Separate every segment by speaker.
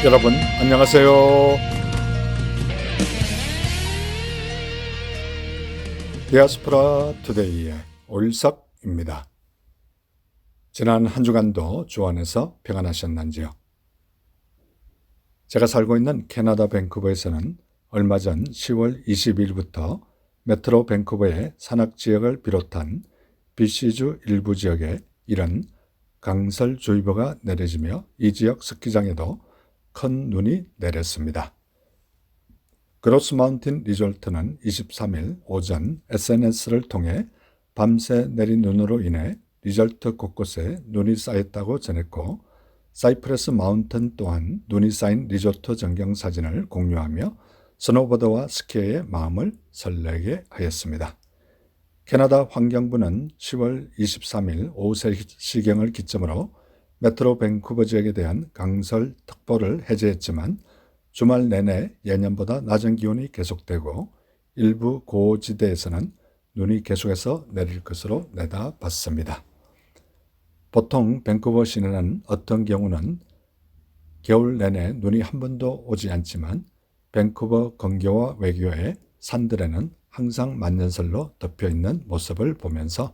Speaker 1: 여러분 안녕하세요. 디아스포라 투데이의 오일석입니다. 지난 한 주간도 주 안에서 평안하셨는지요? 제가 살고 있는 캐나다 밴쿠버에서는 얼마 전 10월 20일부터 메트로 밴쿠버의 산악지역을 비롯한 BC주 일부 지역에 이런 강설주의보가 내려지며 이 지역 스키장에도 큰 눈이 내렸습니다. 그로스 마운틴 리조트는 23일 오전 SNS를 통해 밤새 내린 눈으로 인해 리조트 곳곳에 눈이 쌓였다고 전했고, 사이프러스 마운틴 또한 눈이 쌓인 리조트 전경 사진을 공유하며 스노보드와 스키어의 마음을 설레게 하였습니다. 캐나다 환경부는 10월 23일 오후 3시경을 기점으로 메트로 밴쿠버 지역에 대한 강설특보를 해제했지만 주말 내내 예년보다 낮은 기온이 계속되고 일부 고지대에서는 눈이 계속해서 내릴 것으로 내다봤습니다. 보통 밴쿠버 시내는 어떤 경우는 겨울 내내 눈이 한 번도 오지 않지만 밴쿠버 건교와 외교의 산들에는 항상 만년설로 덮여있는 모습을 보면서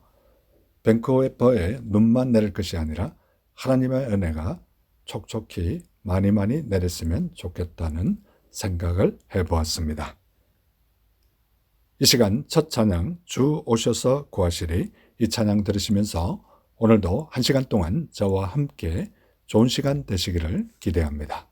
Speaker 1: 밴쿠버에 눈만 내릴 것이 아니라 하나님의 은혜가 촉촉히 많이 내렸으면 좋겠다는 생각을 해보았습니다. 이 시간 첫 찬양 주 오셔서 구하시리, 이 찬양 들으시면서 오늘도 한 시간 동안 저와 함께 좋은 시간 되시기를 기대합니다.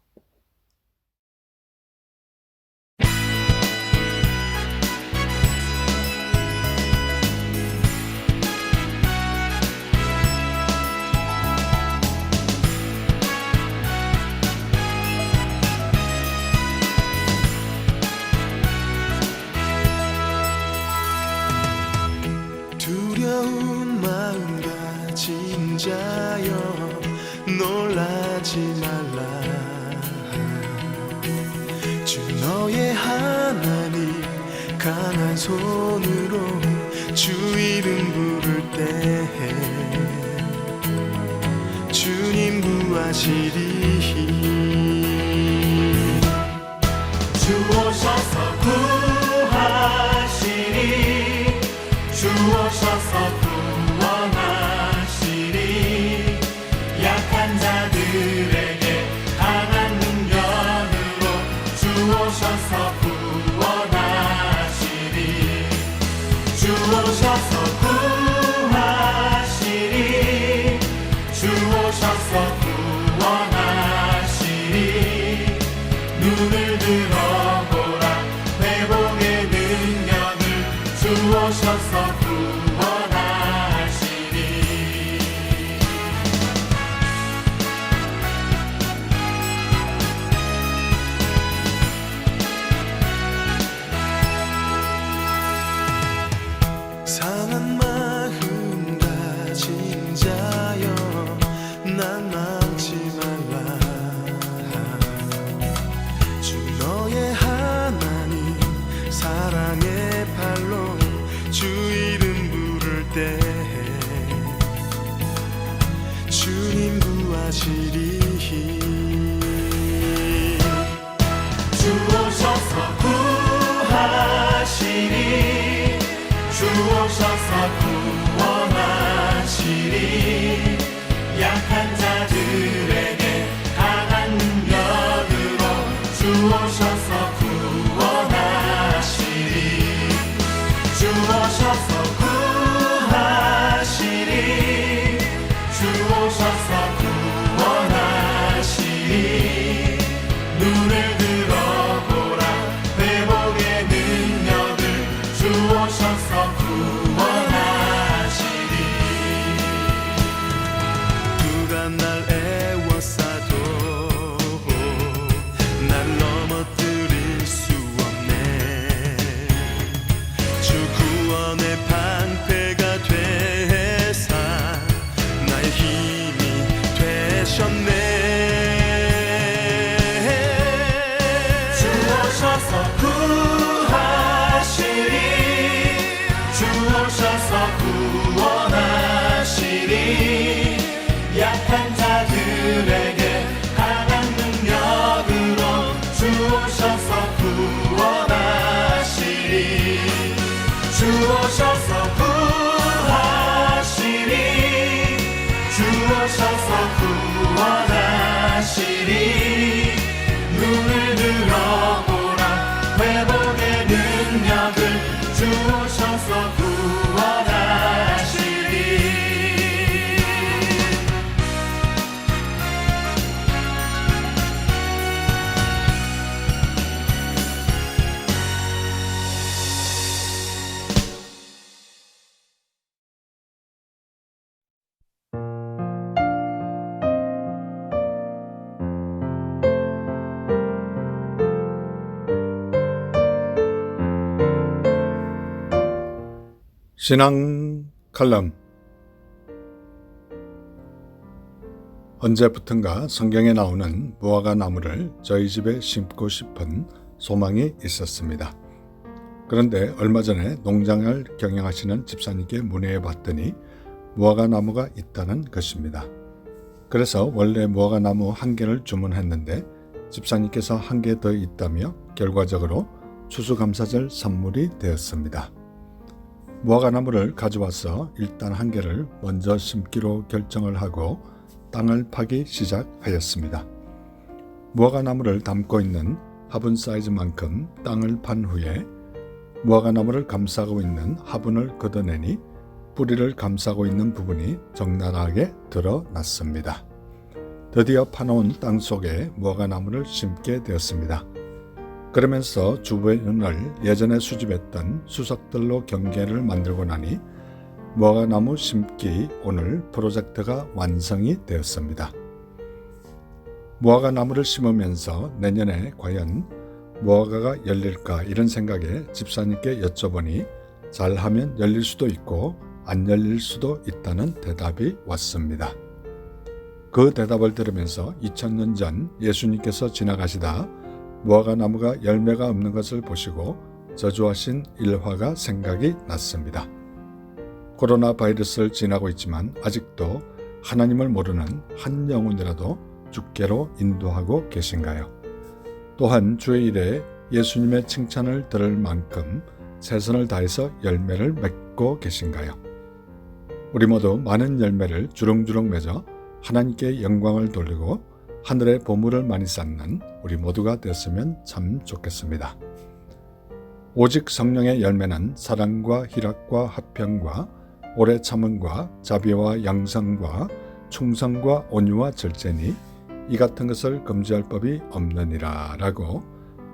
Speaker 2: 두려운 마음 가진 자여 놀라지 말라. 주 너의 하나님 강한 손으로 주 이름 부를 때에 주님 구하시리. 주 오셔서 구하시리. 주 오셔서 구원하시리. 약한 자들에게 강한 능력으로 주 오셔서 구원하시리. 주 오셔서 구하시리. 주 오셔서 구원하시리. 눈을 들어보라 회복의 능력을 주 오셔서 구원하시리. 상한 마음 가진 자여 낭망치 말라. 주 너의 하나님 사랑의 팔로 주 이름 부를 때 주님 구하시리. 주 오셔서 구하시리. 주 오셔서 구원하시리. 약한 자들에게 강한 능력으로 주 오셔서 구원하시리. 주 오셔서 구하시리. 주 오셔서 구원하시리. 눈을 들어보라 회복의 능력을 주 오셔서 구원하시리. 누가 날 애워싸도 날 넘어뜨릴 수 없네. 주 구원의 방패가 되사 나의 힘이 되셨네. 주 오셔서 구하시리. 주 오셔서 구원하시리. 약한 자들에게 강한 능력을 구원하시리. 눈을 들어보라. 회복의 능력을 주셔서 구원하시리.
Speaker 1: 신앙 칼럼. 언제부턴가 성경에 나오는 무화과 나무를 저희 집에 심고 싶은 소망이 있었습니다. 그런데 얼마 전에 농장을 경영하시는 집사님께 문의해 봤더니 무화과 나무가 있다는 것입니다. 그래서 원래 무화과 나무 1개를 주문했는데 집사님께서 1개 더 있다며 결과적으로 추수감사절 선물이 되었습니다. 무화과 나무를 가져와서 일단 1개를 먼저 심기로 결정을 하고 땅을 파기 시작하였습니다. 무화과 나무를 담고 있는 화분 사이즈만큼 땅을 판 후에 무화과 나무를 감싸고 있는 화분을 걷어내니 뿌리를 감싸고 있는 부분이 적나라하게 드러났습니다. 드디어 파놓은 땅 속에 무화과 나무를 심게 되었습니다. 그러면서 주변을 예전에 수집했던 수석들로 경계를 만들고 나니 무화과 나무 심기 오늘 프로젝트가 완성이 되었습니다. 무화과 나무를 심으면서 내년에 과연 무화과가 열릴까 이런 생각에 집사님께 여쭤보니 잘하면 열릴 수도 있고 안 열릴 수도 있다는 대답이 왔습니다. 그 대답을 들으면서 2000년 전 예수님께서 지나가시다 무화과 나무가 열매가 없는 것을 보시고 저주하신 일화가 생각이 났습니다. 코로나 바이러스를 지나고 있지만 아직도 하나님을 모르는 한 영혼이라도 주께로 인도하고 계신가요? 또한 주의 일에 예수님의 칭찬을 들을 만큼 최선을 다해서 열매를 맺고 계신가요? 우리 모두 많은 열매를 주렁주렁 맺어 하나님께 영광을 돌리고 하늘의 보물을 많이 쌓는 우리 모두가 되었으면 참 좋겠습니다. 오직 성령의 열매는 사랑과 희락과 화평과 오래 참음과 자비와 양성과 충성과 온유와 절제니 이 같은 것을 금지할 법이 없느니라 라고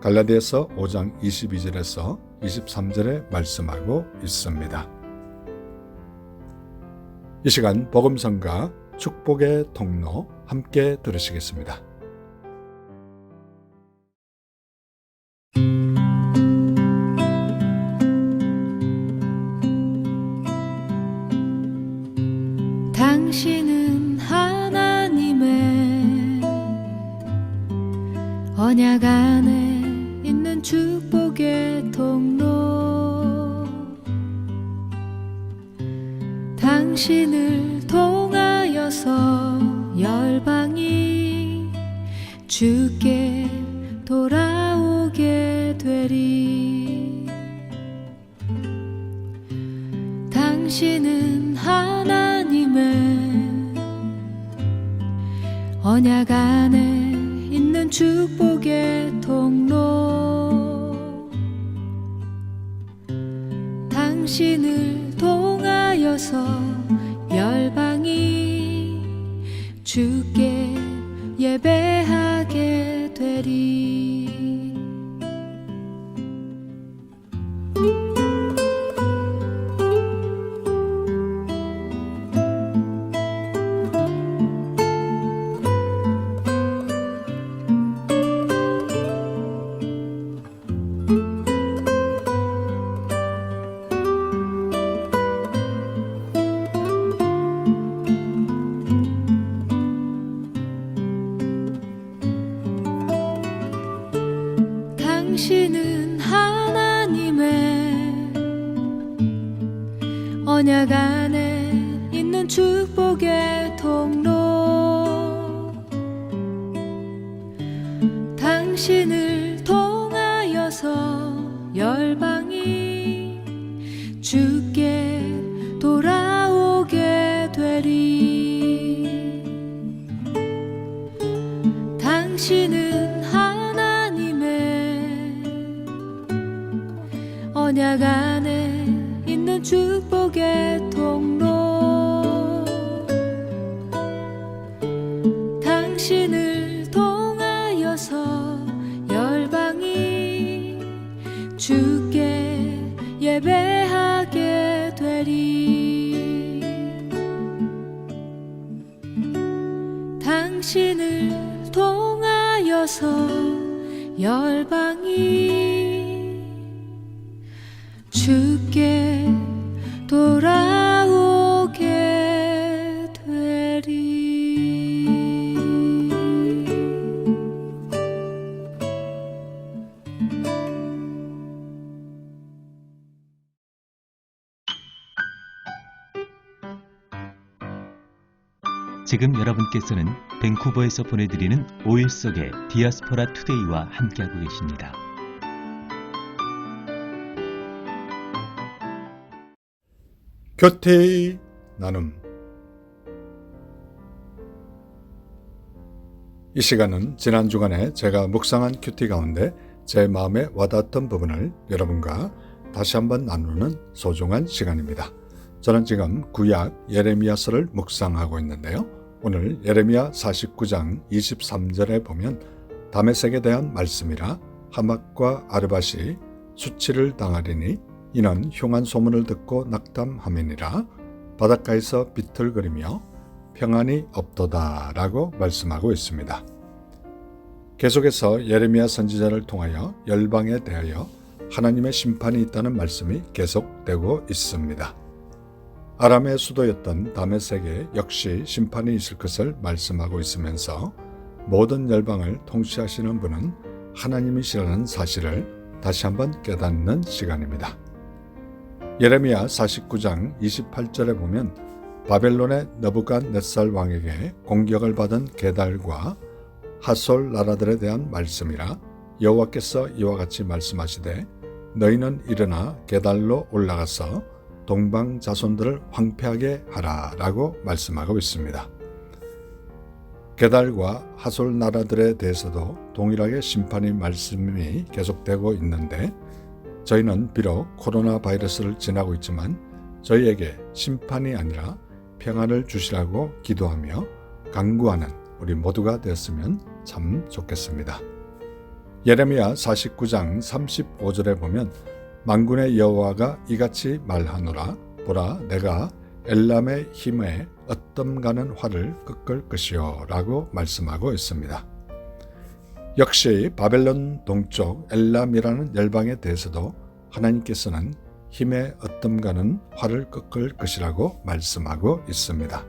Speaker 1: 갈라디아서 5장 22절에서 23절에 말씀하고 있습니다. 이 시간 복음성가 축복의 통로 함께 들으시겠습니다.
Speaker 3: 당신은 하나님의 언약 안에 있는 축복의 통로, 당신을 통하여서 열방이 주께 돌아오게 되리. 당신은 하나님의 언약 안에 있는 축복의 통로, 당신을 통하여서 열방이 주께 예배하게 되리. 당신은 하나님의 언약 안에 있는 축복의 통로, 당신을 통하여서 열방이 주께 돌아오게 되리. 당신은 하나님의 언약 안에 있는 축복의 통로. 당신을 통하여서 열방이 주께 예배하게 되리. 당신을 통하여서 열방이 주께 돌아오게 되리.
Speaker 4: 지금 여러분께서는 밴쿠버에서 보내드리는 5일 속의 디아스포라 투데이와 함께하고 계십니다.
Speaker 1: 교태 나눔. 이 시간은 지난 주간에 제가 묵상한 큐티 가운데 제 마음에 와닿았던 부분을 여러분과 다시 한번 나누는 소중한 시간입니다. 저는 지금 구약 예레미야서를 묵상하고 있는데요. 오늘 예레미야 49장 23절에 보면 다메섹에 대한 말씀이라 하맛과 아르밧이 수치를 당하리니 이는 흉한 소문을 듣고 낙담함이니라 바닷가에서 비틀거리며 평안이 없도다 라고 말씀하고 있습니다. 계속해서 예레미야 선지자를 통하여 열방에 대하여 하나님의 심판이 있다는 말씀이 계속되고 있습니다. 아람의 수도였던 다메섹에 역시 심판이 있을 것을 말씀하고 있으면서 모든 열방을 통치하시는 분은 하나님이시라는 사실을 다시 한번 깨닫는 시간입니다. 예레미야 49장 28절에 보면 바벨론의 느부갓네살 왕에게 공격을 받은 게달과 하솔 나라들에 대한 말씀이라 여호와께서 이와 같이 말씀하시되 너희는 일어나 게달로 올라가서 동방 자손들을 황폐하게 하라 라고 말씀하고 있습니다. 게달과 하솔 나라들에 대해서도 동일하게 심판의 말씀이 계속되고 있는데 저희는 비록 코로나 바이러스를 지나고 있지만 저희에게 심판이 아니라 평안을 주시라고 기도하며 간구하는 우리 모두가 되었으면 참 좋겠습니다. 예레미야 49장 35절에 보면 만군의 여호와가 이같이 말하노라. 보라, 내가 엘람의 힘에 어떤 화를 꺾을 것이요 라고 말씀하고 있습니다. 역시 바벨론 동쪽 엘람이라는 열방에 대해서도 하나님께서는 힘에 어떤 화를 꺾을 것이라고 말씀하고 있습니다.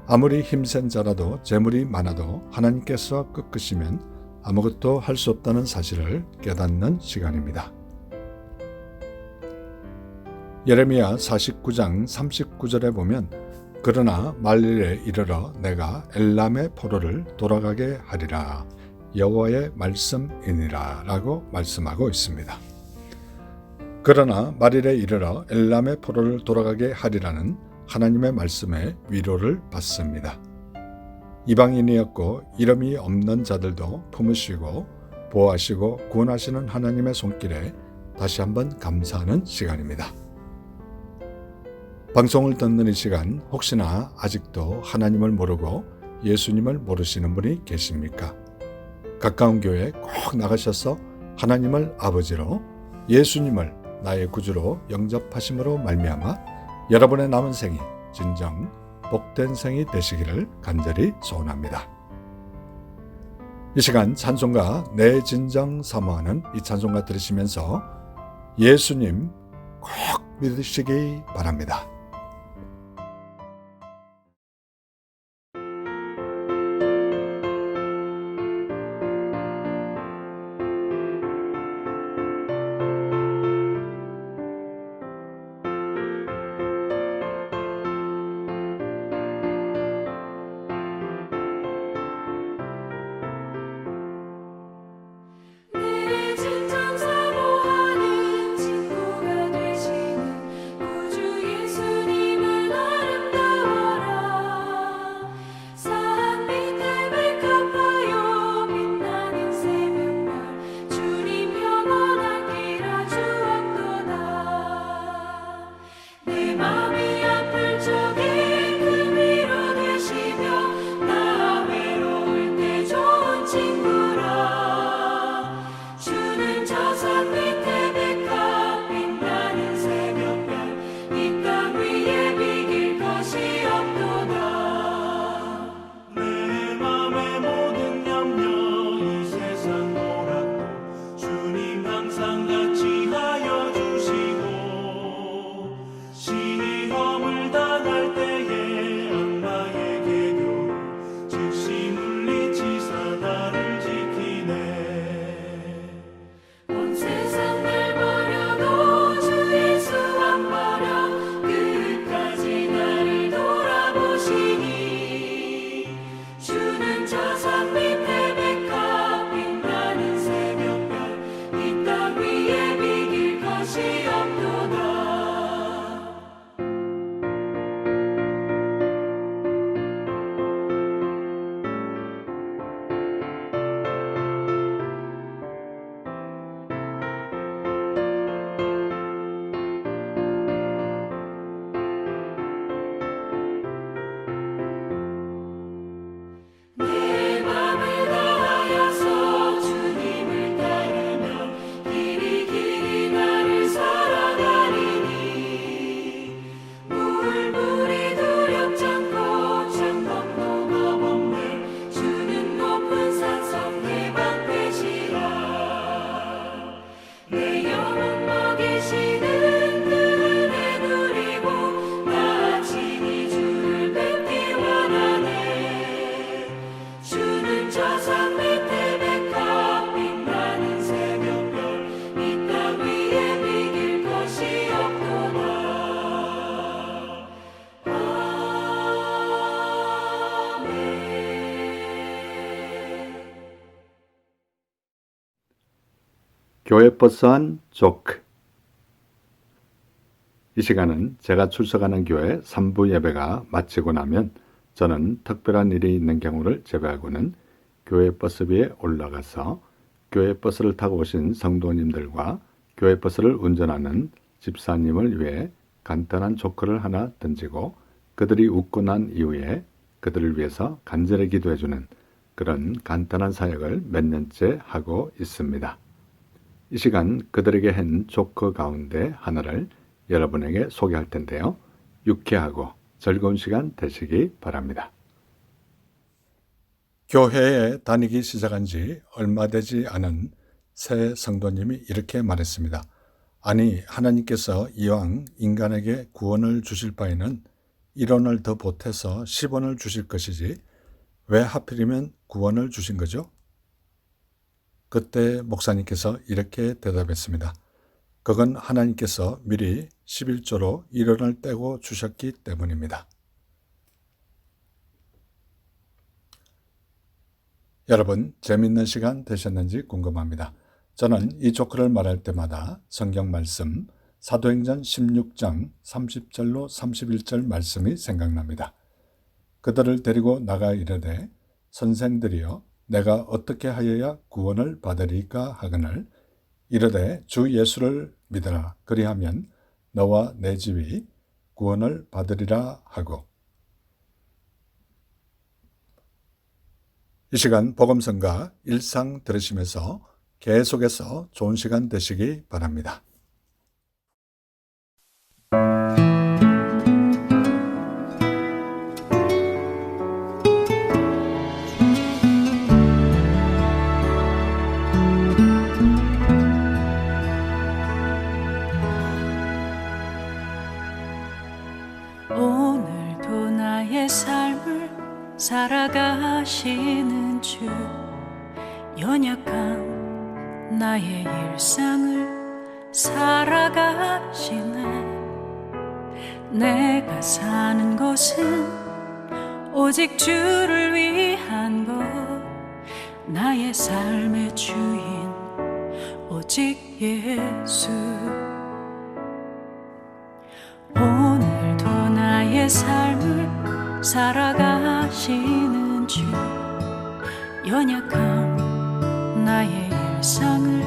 Speaker 1: 아무리 힘센 자라도 재물이 많아도 하나님께서 꺾으시면 아무것도 할 수 없다는 사실을 깨닫는 시간입니다. 예레미야 49장 39절에 보면 그러나 말일에 이르러 내가 엘람의 포로를 돌아가게 하리라 여호와의 말씀이니라 라고 말씀하고 있습니다. 그러나 말일에 이르러 엘람의 포로를 돌아가게 하리라는 하나님의 말씀에 위로를 받습니다. 이방인이었고 이름이 없는 자들도 품으시고 보호하시고 구원하시는 하나님의 손길에 다시 한번 감사하는 시간입니다. 방송을 듣는 이 시간 혹시나 아직도 하나님을 모르고 예수님을 모르시는 분이 계십니까? 가까운 교회에 꼭 나가셔서 하나님을 아버지로 예수님을 나의 구주로 영접하심으로 말미암아 여러분의 남은 생이 진정 복된 생이 되시기를 간절히 소원합니다. 이 시간 찬송가 내 진정 사모하는 이 찬송가 들으시면서 예수님 꼭 믿으시기 바랍니다.
Speaker 3: 내 진정 사모하는 친구가 되시는 구주 예수
Speaker 1: 교회 버스한 조크. 이 시간은 제가 출석하는 교회 3부 예배가 마치고 나면 저는 특별한 일이 있는 경우를 제외하고는 교회 버스비에 올라가서 교회 버스를 타고 오신 성도님들과 교회 버스를 운전하는 집사님을 위해 간단한 조크를 하나 던지고 그들이 웃고 난 이후에 그들을 위해서 간절히 기도해주는 그런 간단한 사역을 몇 년째 하고 있습니다. 이 시간 그들에게 한 조크 가운데 하나를 여러분에게 소개할 텐데요. 유쾌하고 즐거운 시간 되시기 바랍니다. 교회에 다니기 시작한 지 얼마 되지 않은 새 성도님이 이렇게 말했습니다. 아니, 하나님께서 이왕 인간에게 구원을 주실 바에는 1원을 더 보태서 10원을 주실 것이지 왜 하필이면 구원을 주신 거죠? 그때 목사님께서 이렇게 대답했습니다. 그건 하나님께서 미리 11조로 1원을 떼고 주셨기 때문입니다. 여러분, 재밌는 시간 되셨는지 궁금합니다. 저는 이 조크를 말할 때마다 성경 말씀 사도행전 16장 30절로 31절 말씀이 생각납니다. 그들을 데리고 나가 이르되 선생들이여 내가 어떻게 하여야 구원을 받으리까 하거늘 이르되 주 예수를 믿으라 그리하면 너와 내 집이 구원을 받으리라 하고. 이 시간 복음성가 일상 들으시면서 계속해서 좋은 시간 되시기 바랍니다.
Speaker 3: 오늘도 나의 삶을 살아가시는 주 연약한 나의 일상을 살아가시네 내가 사는 것은 오직 주를 위한 것 나의 삶의 주인 오직 예수 오늘도 나의 삶을 살아가시는 주 연약한 나의 일상을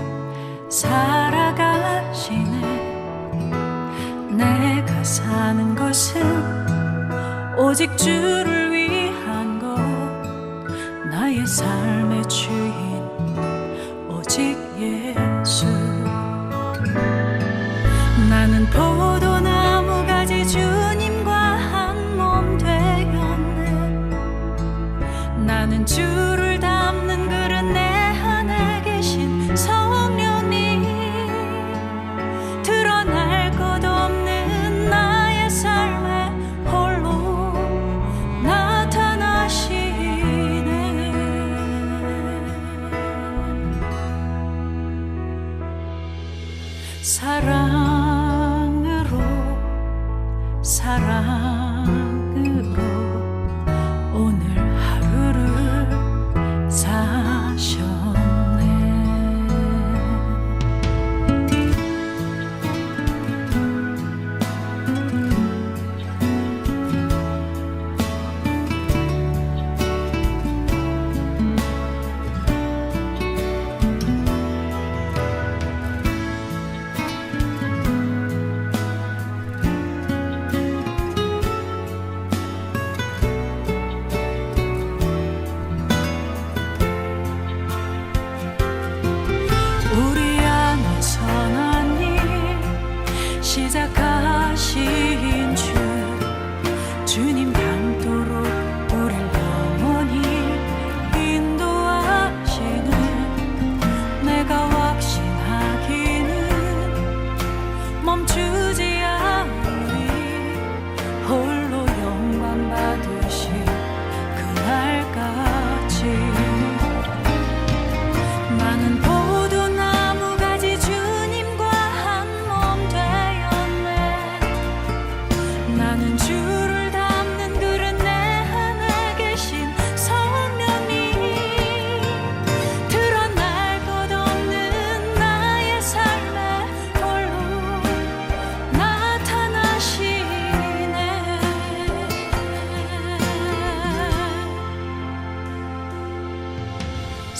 Speaker 3: 살아가시네 내가 사는 것은 오직 주를 위한 것 나의 삶의 주인 오직 예수 나는 포도나무 가지 주님과 한 몸 되었네 나는 주를 담는 그릇 내 안에 계신 성령님 드러날 것 없는 나의 삶에 홀로 나타나시네 사랑으로 오늘 하루를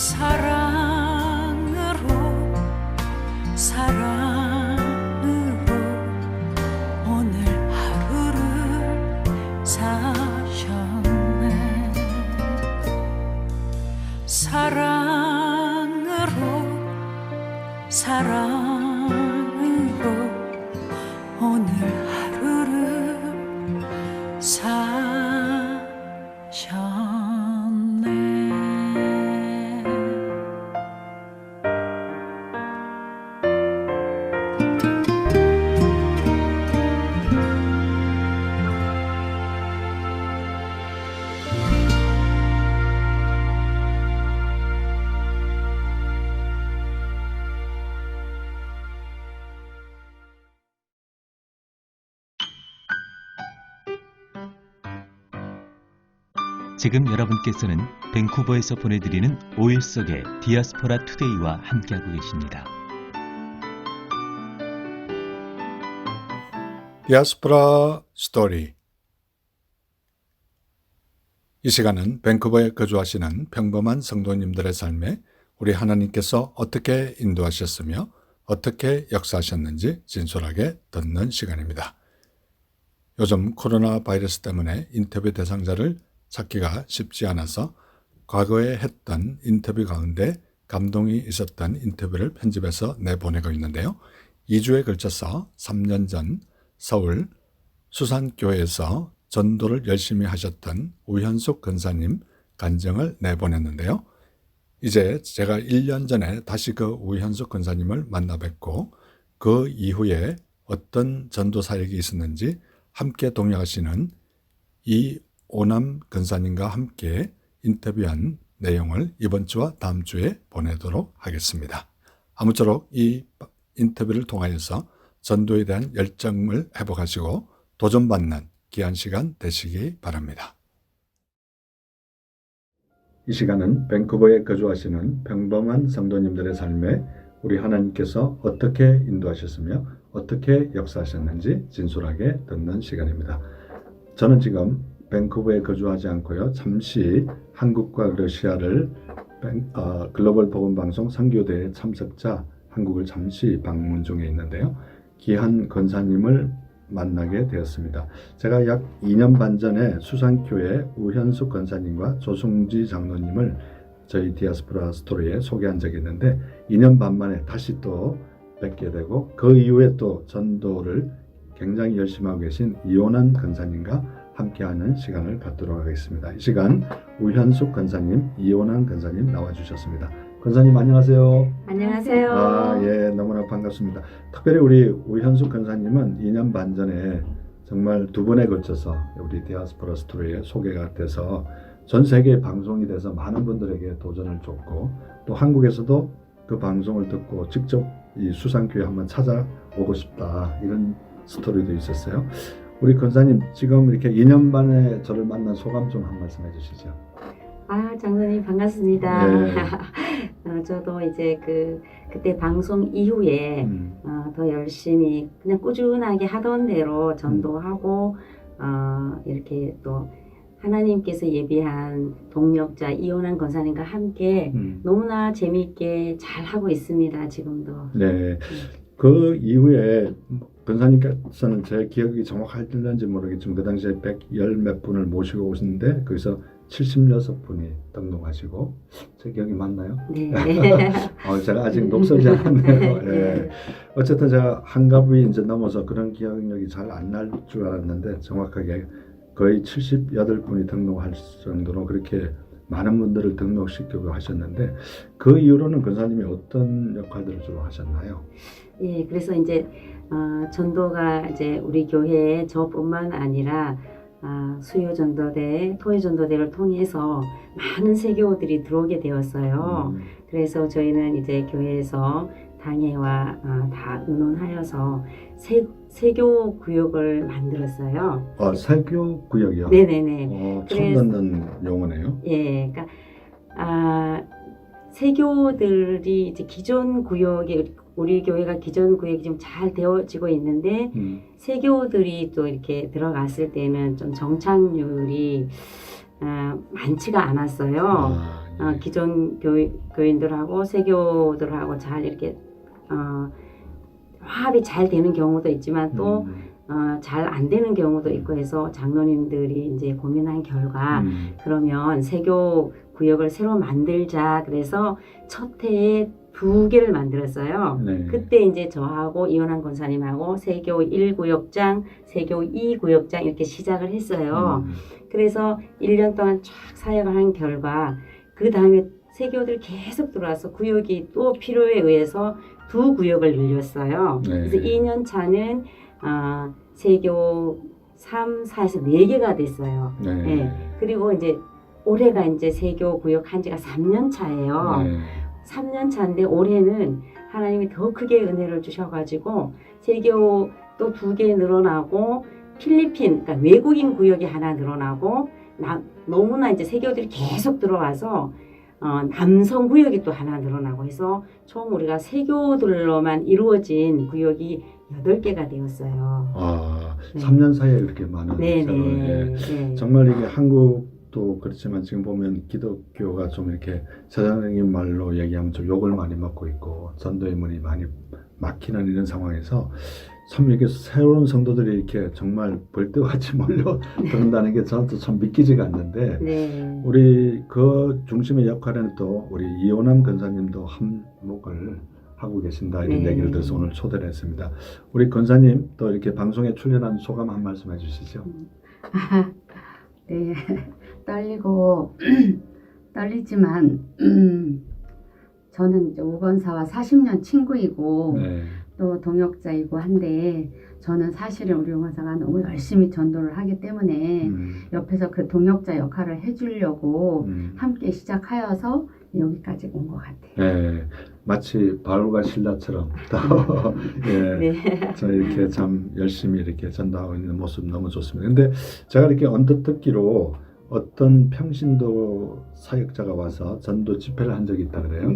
Speaker 3: 사랑으로 오늘 하루를 사셨네. 사랑으로 오늘 하루를 사셨네.
Speaker 4: 지금 여러분께서는 밴쿠버에서 보내드리는 5일 속의 디아스포라 투데이와 함께하고 계십니다.
Speaker 1: 디아스포라 스토리. 이 시간은 밴쿠버에 거주하시는 평범한 성도님들의 삶에 우리 하나님께서 어떻게 인도하셨으며 어떻게 역사하셨는지 진솔하게 듣는 시간입니다. 요즘 코로나 바이러스 때문에 인터뷰 대상자를 찾기가 쉽지 않아서 과거에 했던 인터뷰 가운데 감동이 있었던 인터뷰를 편집해서 내보내고 있는데요. 2주에 걸쳐서 3년 전 서울 수산교회에서 전도를 열심히 하셨던 우현숙 권사님 간증을 내보냈는데요. 이제 제가 1년 전에 다시 그 우현숙 권사님을 만나 뵙고 그 이후에 어떤 전도 사역이 있었는지 함께 동역하시는 이오남 권사님과 함께 인터뷰한 내용을 이번 주와 다음 주에 보내도록 하겠습니다. 아무쪼록 이 인터뷰를 통하여서 전도에 대한 열정을 회복하시고 도전받는 귀한 시간 되시기 바랍니다. 이 시간은 밴쿠버에 거주하시는 평범한 성도님들의 삶에 우리 하나님께서 어떻게 인도하셨으며 어떻게 역사하셨는지 진솔하게 듣는 시간입니다. 저는 지금 밴쿠버에 거주하지 않고요. 잠시 한국과 러시아를 글로벌 복음방송 선교대회 참석자 한국을 잠시 방문 중에 있는데요. 귀한 권사님을 만나게 되었습니다. 제가 약 2년 반 전에 수산교회 우현숙 권사님과 조승지 장로님을 저희 디아스포라 스토리에 소개한 적이 있는데 2년 반 만에 다시 또 뵙게 되고 그 이후에 또 전도를 굉장히 열심히 하고 계신 이온한 권사님과 함께하는 시간을 갖도록 하겠습니다. 이 시간 우현숙 권사님, 이온한 권사님 나와주셨습니다. 권사님 안녕하세요.
Speaker 5: 안녕하세요.
Speaker 1: 예, 너무나 반갑습니다. 특별히 우리 우현숙 권사님은 2년 반 전에 정말 2번에 걸쳐서 우리 디아스포라 스토리에 소개가 돼서 전 세계에 방송이 돼서 많은 분들에게 도전을 줬고 또 한국에서도 그 방송을 듣고 직접 이 수산교회 한번 찾아오고 싶다 이런 스토리도 있었어요. 우리 권사님 지금 이렇게 2년 만에 저를 만난 소감 좀 한 말씀 해주시죠.
Speaker 5: 장로님 반갑습니다.
Speaker 1: 네.
Speaker 5: 저도 이제 그때 방송 이후에 더 열심히 그냥 꾸준하게 하던 대로 전도하고 이렇게 또 하나님께서 예비한 동력자 이온한 권사님과 함께 너무나 재미있게 잘 하고 있습니다. 지금도.
Speaker 1: 네. 그 이후에 권사님께서는 제 기억이 정확할지 모르겠지만 그 당시에 110 몇 분을 모시고 오시는데 거기서 76분이 등록하시고 제 기억이 맞나요?
Speaker 5: 네.
Speaker 1: 제가 아직 녹슬지 않았네요. 네. 어쨌든 제가 한갑이 이제 넘어서 그런 기억력이 잘 안 날 줄 알았는데 정확하게 거의 78분이 등록할 정도로 그렇게 많은 분들을 등록시키고 하셨는데 그 이후로는 권사님이 어떤 역할들을 주로 하셨나요?
Speaker 5: 예, 그래서 이제 전도가 이제 우리 교회에 저뿐만 아니라 수요 전도대, 토요 전도대를 통해서 많은 세교들이 들어오게 되었어요. 그래서 저희는 이제 교회에서 당회와 다 의논하여서 세교 구역을 만들었어요.
Speaker 1: 세교 구역이요?
Speaker 5: 네네네.
Speaker 1: 처음 듣는 용어네요.
Speaker 5: 예, 그러니까 세교들이 이제 기존 구역에 우리 교회가 기존 구역이 좀 잘 되어지고 있는데 세교들이 또 이렇게 들어갔을 때는 좀 정착률이 많지가 않았어요. 기존 교인들하고 세교들하고 잘 이렇게 화합이 잘 되는 경우도 있지만 또 잘 안 되는 경우도 있고 해서 장로님들이 이제 고민한 결과 그러면 세교 구역을 새로 만들자 그래서 첫 해에 2개를 만들었어요.
Speaker 1: 네.
Speaker 5: 그때 이제 저하고 이원환 권사님하고 세교 1구역장, 세교 2구역장 이렇게 시작을 했어요. 그래서 1년 동안 쫙 사역을 한 결과 그 다음에 세교들 계속 들어와서 구역이 또 필요에 의해서 2구역을 늘렸어요.
Speaker 1: 네.
Speaker 5: 그래서 2년 차는 세교 3, 4에서 4개가 됐어요.
Speaker 1: 네.
Speaker 5: 네. 그리고 이제 올해가 이제 세교 구역 한 지가 3년 차예요.
Speaker 1: 네.
Speaker 5: 3년 차인데 올해는 하나님이 더 크게 은혜를 주셔가지고 세교 또 2개 늘어나고 필리핀, 그러니까 외국인 구역이 하나 늘어나고 너무나 이제 세교들이 계속 들어와서 남성 구역이 또 하나 늘어나고 해서 총 우리가 세교들로만 이루어진 구역이 8개가 되었어요.
Speaker 1: 네. 3년 사이에 이렇게 많은
Speaker 5: 네네.
Speaker 1: 네. 정말 이게 한국도 그렇지만 지금 보면 기독교가 좀 이렇게 세상적인 말로 얘기하면 좀 욕을 많이 먹고 있고 전도의 문이 많이 막히는 이런 상황에서 참 이렇게 새로운 성도들이 이렇게 정말 벌떼같이 몰려든다는 게 저한테 참 믿기지가 않는데
Speaker 5: 네.
Speaker 1: 우리 그 중심의 역할에는 또 우리 이호남 권사님도 한몫을 하고 계신다 이런
Speaker 5: 네.
Speaker 1: 얘기를 들어서 오늘 초대를 했습니다. 우리 권사님 또 이렇게 방송에 출연한 소감 한 말씀 해주시죠.
Speaker 6: 네, 떨리고 떨리지만 저는 이제 오건사와 40년 친구이고
Speaker 1: 네.
Speaker 6: 또 동역자이고 한데 저는 사실은 우리 오건사가 너무 열심히 전도를 하기 때문에 옆에서 그 동역자 역할을 해주려고 함께 시작하여서 여기까지 온 것 같아요.
Speaker 1: 네, 마치 바울과 신라처럼 또 예,
Speaker 5: 네.
Speaker 1: 저 이렇게 참 열심히 이렇게 전도하고 있는 모습 너무 좋습니다. 근데 제가 이렇게 언뜻 듣기로 어떤 평신도 사역자가 와서 전도 집회를 한 적이 있다 그래요.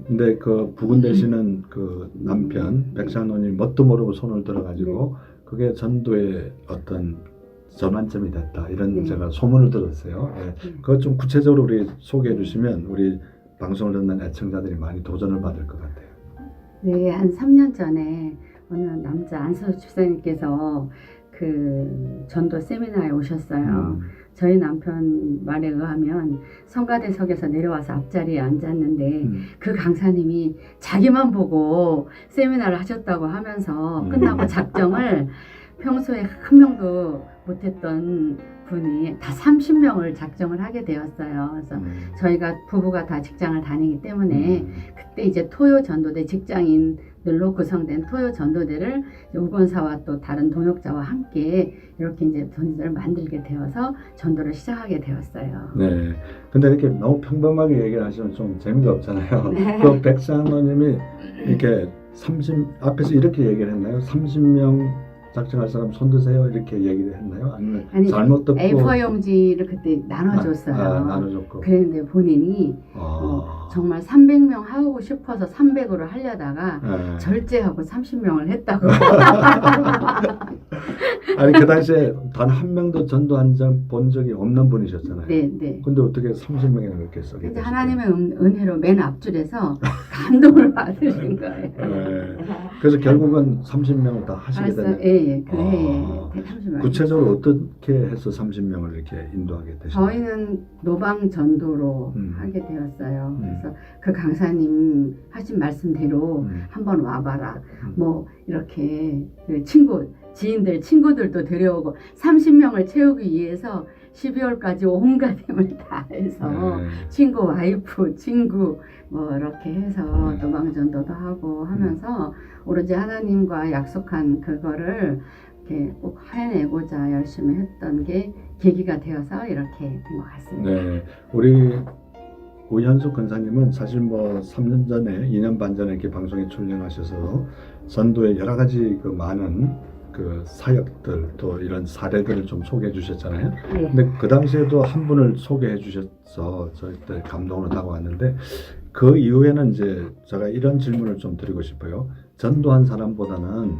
Speaker 1: 근데 그 부근 되시는 그 남편 백장로님 뭣도 모르고 손을 들어가지고 그게 전도의 어떤 전환점이 됐다 이런 제가 소문을 들었어요. 예. 그것 좀 구체적으로 우리 소개해 주시면 우리 방송을 듣는 애청자들이 많이 도전을 받을 것 같아요.
Speaker 6: 네, 한 3년 전에 어느 남자 안서 집사님께서 그 전도 세미나에 오셨어요. 저희 남편 말에 의하면 성가대석에서 내려와서 앞자리에 앉았는데 그 강사님이 자기만 보고 세미나를 하셨다고 하면서 끝나고 작정을 평소에 한 명도 못했던 분이 다 30명을 작정을 하게 되었어요. 그래서 저희가 부부가 다 직장을 다니기 때문에 그때 이제 토요 전도대 직장인들로 구성된 토요 전도대를 오건사와 또 다른 동역자와 함께 이렇게 이제 전도를 만들게 되어서 전도를 시작하게 되었어요.
Speaker 1: 네. 근데 이렇게 너무 평범하게 얘기를 하시면 좀 재미가 없잖아요. 그 백장로님이 이렇게 앞에서 이렇게 얘기를 했나요? 30명 작정할 사람 손 드세요 이렇게 얘기를 했나요? 아니면
Speaker 6: 아니,
Speaker 1: 잘못 듣고
Speaker 6: A4 용지를 그때 나눠줬어요.
Speaker 1: 나눠줬고
Speaker 6: 그랬는데 본인이 정말 300명 하고 싶어서 300으로 하려다가
Speaker 1: 네.
Speaker 6: 절제하고 30명을 했다고.
Speaker 1: 아니 그 당시에 단 한 명도 전도한 적 본 적이 없는 분이셨잖아요.
Speaker 6: 네, 네.
Speaker 1: 근데 어떻게 30명이나 그렇게 써게
Speaker 6: 근데
Speaker 1: 되셨어요?
Speaker 6: 하나님의 은혜로 맨 앞줄에서 감동을 받으신 거예요.
Speaker 1: 네. 그래서 결국은 30명을 다 하시게
Speaker 6: 알았어,
Speaker 1: 되네요.
Speaker 6: 예, 그 해에 30명.
Speaker 1: 구체적으로 어떻게 해서 30명을 이렇게 인도하게 되셨나요?
Speaker 6: 저희는 노방 전도로 하게 되었어요. 그래서 그 강사님 하신 말씀대로 한번 와봐라. 뭐 이렇게 그 친구들도 데려오고 30명을 채우기 위해서 12월까지 온갖 힘을 다해서 친구 와이프 친구 뭐 이렇게 해서 노방전도도 하고 하면서 오로지 하나님과 약속한 그거를 이렇게 꼭 해내고자 열심히 했던 게 계기가 되어서 이렇게 된 것 같습니다.
Speaker 1: 네, 우리 우현숙 권사님은 사실 뭐 3년 전에 2년 반 전에 이렇게 방송에 출연하셔서 전도의 여러 가지 그 많은 그 사역들 또 이런 사례들을 좀 소개해 주셨잖아요.
Speaker 5: 네.
Speaker 1: 근데 그 당시에도 한 분을 소개해 주셔서 저희들 감동을 하고 왔는데 그 이후에는 이제 제가 이런 질문을 좀 드리고 싶어요. 전도한 사람보다는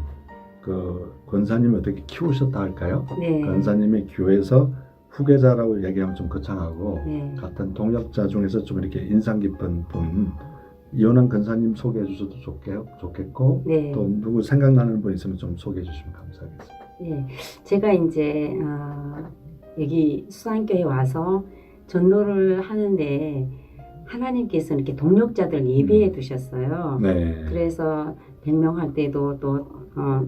Speaker 1: 그 권사님이 어떻게 키우셨다 할까요?
Speaker 5: 네.
Speaker 1: 권사님이 교회에서 후계자라고 얘기하면 좀 거창하고
Speaker 5: 네.
Speaker 1: 같은 동역자 중에서 좀 이렇게 인상 깊은 분 이혼한 권사님 소개해 주셔도 좋겠고
Speaker 5: 네.
Speaker 1: 또 누구 생각나는 분 있으면 좀 소개해 주시면 감사하겠습니다.
Speaker 5: 예, 제가 이제 여기 수산교회 와서 전도를 하는데 하나님께서 이렇게 동역자들 예배해 두셨어요.
Speaker 1: 네.
Speaker 5: 그래서 백명할 때도 또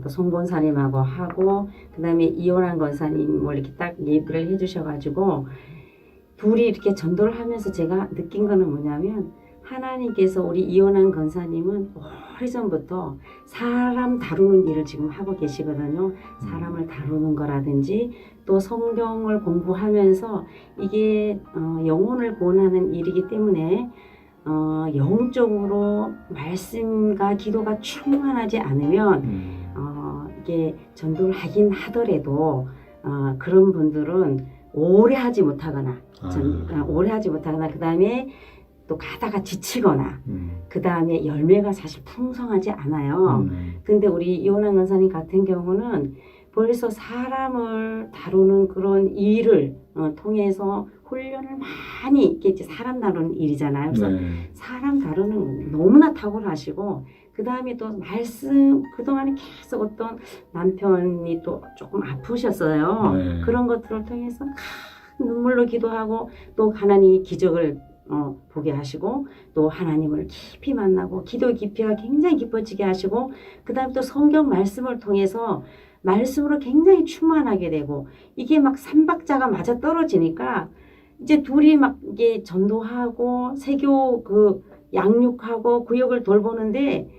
Speaker 5: 송본사님하고 하고 그다음에 이혼한 권사님을 이렇게 딱 예배를 해주셔가지고 둘이 이렇게 전도를 하면서 제가 느낀 거는 뭐냐면 하나님께서 우리 이혼한 권사님은 오래전부터 사람 다루는 일을 지금 하고 계시거든요. 사람을 다루는 거라든지 또 성경을 공부하면서 이게 영혼을 구원하는 일이기 때문에 영적으로 말씀과 기도가 충만하지 않으면 이게 전도를 하긴 하더라도 그런 분들은 오래 하지 못하거나 오래 하지 못하거나 그 다음에 또 가다가 지치거나 그 다음에 열매가 사실 풍성하지 않아요. 근데 우리 이혼한 권사님 같은 경우는 벌써 사람을 다루는 그런 일을 통해서 훈련을 많이 이게 이제 사람 다루는 일이잖아요. 그래서
Speaker 1: 네.
Speaker 5: 사람 다루는 건 너무나 탁월하시고 그 다음에 또 말씀 그동안에 계속 어떤 남편이 또 조금 아프셨어요.
Speaker 1: 네.
Speaker 5: 그런 것들을 통해서 눈물로 기도하고 또 하나님이 기적을 보게 하시고 또 하나님을 깊이 만나고 기도 깊이가 굉장히 깊어지게 하시고 그 다음에 또 성경 말씀을 통해서 말씀으로 굉장히 충만하게 되고 이게 막 삼박자가 맞아 떨어지니까 이제 둘이 막 이게 전도하고 세교 그 양육하고 구역을 돌보는데